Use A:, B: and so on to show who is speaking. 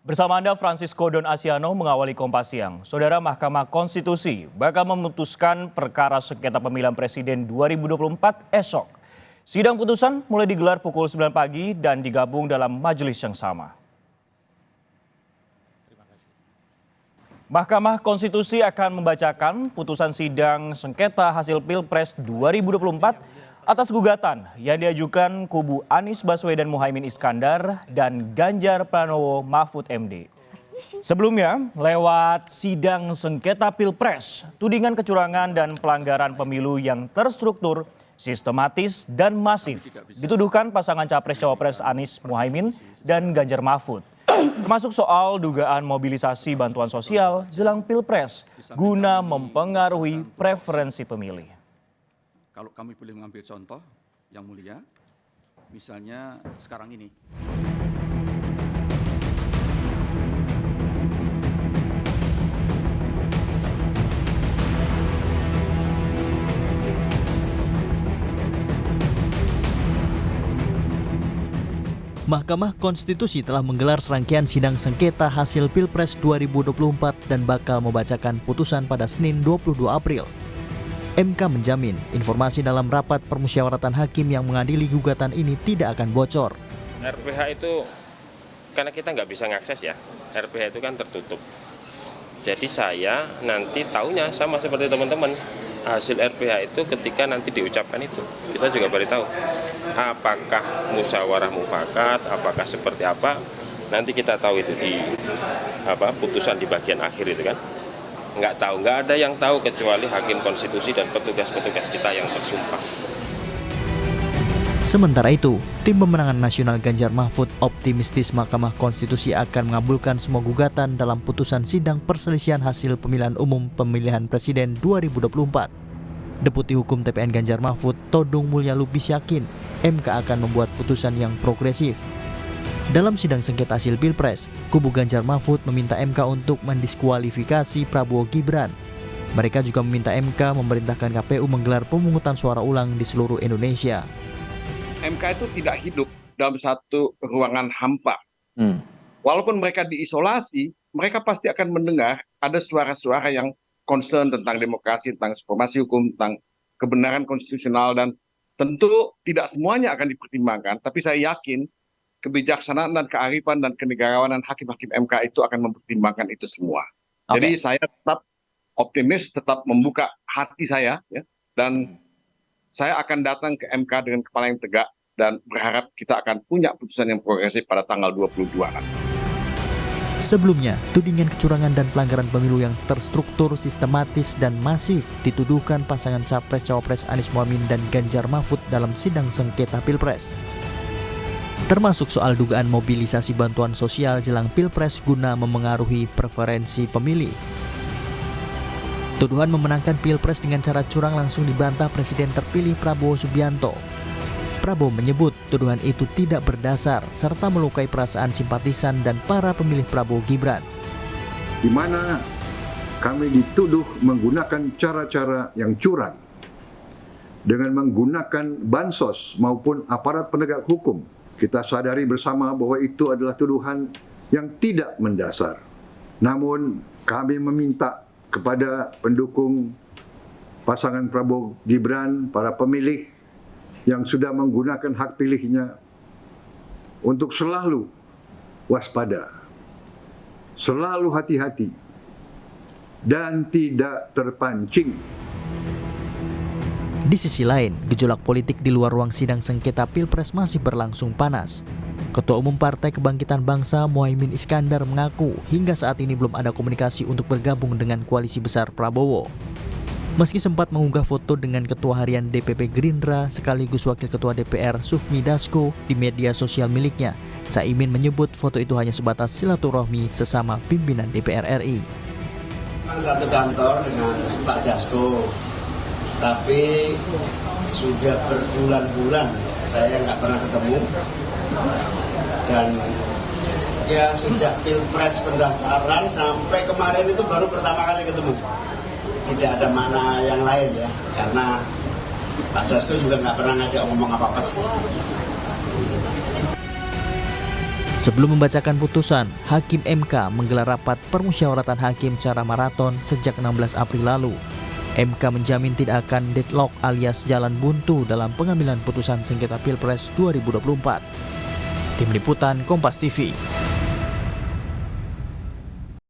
A: Bersama Anda, Francisco Don Asiano mengawali Kompas Siang. Saudara, Mahkamah Konstitusi bakal memutuskan perkara sengketa pemilihan presiden 2024 esok. Sidang putusan mulai digelar pukul 9 pagi dan digabung dalam majelis yang sama. Mahkamah Konstitusi akan membacakan putusan sidang sengketa hasil Pilpres 2024 atas gugatan yang diajukan kubu Anies Baswedan Muhaimin Iskandar dan Ganjar Pranowo Mahfud MD. Sebelumnya, lewat sidang sengketa Pilpres, tudingan kecurangan dan pelanggaran pemilu yang terstruktur, sistematis dan masif dituduhkan pasangan Capres-Cawapres Anies Muhaimin dan Ganjar Mahfud. Termasuk soal dugaan mobilisasi bantuan sosial jelang Pilpres guna mempengaruhi preferensi pemilih.
B: Kalau kami boleh mengambil contoh yang mulia, misalnya sekarang ini.
C: Mahkamah Konstitusi telah menggelar serangkaian sidang sengketa hasil Pilpres 2024 dan bakal membacakan putusan pada Senin 22 April. MK menjamin informasi dalam rapat permusyawaratan hakim yang mengadili gugatan ini tidak akan bocor.
D: RPH itu, karena kita nggak bisa ngakses ya, RPH itu kan tertutup. Jadi saya nanti taunya sama seperti teman-teman, hasil RPH itu ketika nanti diucapkan itu, kita juga baru tahu. Apakah musyawarah mufakat, apakah seperti apa, nanti kita tahu itu di putusan di bagian akhir itu kan. Nggak tahu, nggak ada yang tahu kecuali hakim konstitusi dan petugas-petugas kita yang tersumpah.
C: Sementara itu, tim pemenangan nasional Ganjar Mahfud optimistis Mahkamah Konstitusi akan mengabulkan semua gugatan dalam putusan sidang perselisihan hasil pemilihan umum pemilihan presiden 2024. Deputi Hukum TPN Ganjar Mahfud, Todung Mulya Lubis yakin MK akan membuat putusan yang progresif. Dalam sidang sengketa hasil Pilpres, kubu Ganjar Mahfud meminta MK untuk mendiskualifikasi Prabowo Gibran. Mereka juga meminta MK memerintahkan KPU menggelar pemungutan suara ulang di seluruh Indonesia.
E: MK itu tidak hidup dalam satu ruangan hampa. Walaupun mereka diisolasi, mereka pasti akan mendengar ada suara-suara yang concern tentang demokrasi, tentang supremasi hukum, tentang kebenaran konstitusional, dan tentu tidak semuanya akan dipertimbangkan. Tapi saya yakin kebijaksanaan dan kearifan dan kenegarawanan hakim-hakim MK itu akan mempertimbangkan itu semua. Jadi saya tetap optimis, tetap membuka hati saya, ya, dan saya akan datang ke MK dengan kepala yang tegak dan berharap kita akan punya putusan yang progresif pada tanggal 22 nanti.
C: Sebelumnya, tudingan kecurangan dan pelanggaran pemilu yang terstruktur, sistematis, dan masif dituduhkan pasangan Capres-Cawapres Anies Muhaimin dan Ganjar Mahfud dalam sidang sengketa Pilpres. Termasuk soal dugaan mobilisasi bantuan sosial jelang Pilpres guna memengaruhi preferensi pemilih. Tuduhan memenangkan Pilpres dengan cara curang langsung dibantah Presiden terpilih Prabowo Subianto. Prabowo menyebut tuduhan itu tidak berdasar serta melukai perasaan simpatisan dan para pemilih Prabowo Gibran.
F: Di mana kami dituduh menggunakan cara-cara yang curang dengan menggunakan bansos maupun aparat penegak hukum. Kita sadari bersama bahwa itu adalah tuduhan yang tidak mendasar. Namun kami meminta kepada pendukung pasangan Prabowo Gibran, para pemilih yang sudah menggunakan hak pilihnya untuk selalu waspada, selalu hati-hati, dan tidak terpancing.
C: Di sisi lain, gejolak politik di luar ruang sidang sengketa Pilpres masih berlangsung panas. Ketua Umum Partai Kebangkitan Bangsa Muhaimin Iskandar mengaku hingga saat ini belum ada komunikasi untuk bergabung dengan koalisi besar Prabowo. Meski sempat mengunggah foto dengan Ketua Harian DPP Gerindra sekaligus Wakil Ketua DPR Sufmi Dasko di media sosial miliknya, Caimin menyebut foto itu hanya sebatas silaturahmi sesama pimpinan DPR RI.
G: Satu kantor dengan Pak Dasko, tapi sudah berbulan-bulan saya nggak pernah ketemu, dan ya sejak Pilpres pendaftaran sampai kemarin itu baru pertama kali ketemu. Tidak ada makna yang lain ya, karena Pak Dasko juga nggak pernah ngajak ngomong apa-apa sih.
C: Sebelum membacakan putusan, Hakim MK menggelar rapat permusyawaratan hakim secara maraton sejak 16 April lalu. MK menjamin tidak akan deadlock alias jalan buntu dalam pengambilan putusan sengketa Pilpres 2024. Tim Liputan Kompas TV.